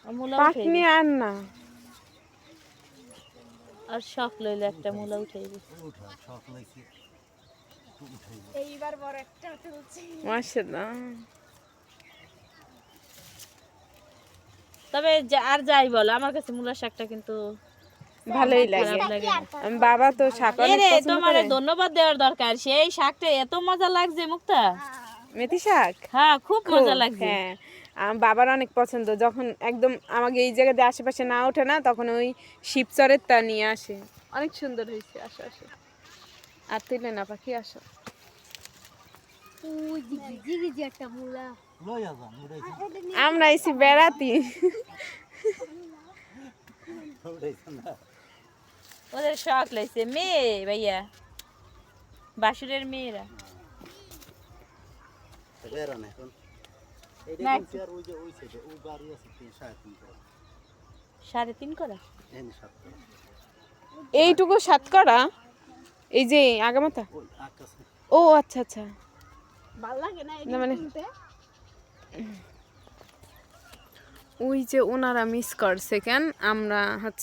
মূলা পাকনি আর না আর শখ লইলে একটা মূলা উঠাইবে এইবার বড় একটা তুলছি। মাশাআল্লাহ। তবে আর যাই বল আমার কাছে মূলা শাকটা কিন্তু ভালোই লাগে। খারাপ লাগে না। বাবা তো শাক অনেক রে পছন্দ তোমার করে। ধন্যবাদ দেওয়ার দরকার, সেই শাকটা এত মজা লাগছে মুক্তা। মেথি শাক হ্যাঁ খুব মজা লাগছে। হ্যাঁ বাবার অনেক পছন্দ। যখন একদম আমাকে এই জায়গাতে আশেপাশে না ওঠে না তখন ওই শিবচরের তা নিয়ে আসে। অনেক সুন্দর হয়েছে। আসো আসো আর তুলে না পাখি আসো। ওই জিগি একটা মূলা। আমরা এসি বেড়াতি। ওদের শখ লাগছে মেয়ে ভাইয়া, বাসুরের মেয়েরা। না, 3.5 করা এইটুকু সাতকরা এই যে আগামাথা। ও আচ্ছা আচ্ছা। ভাল লাগে না না মানে তুলতে? ওই যে ওনারা মিস করছে কেন আমরা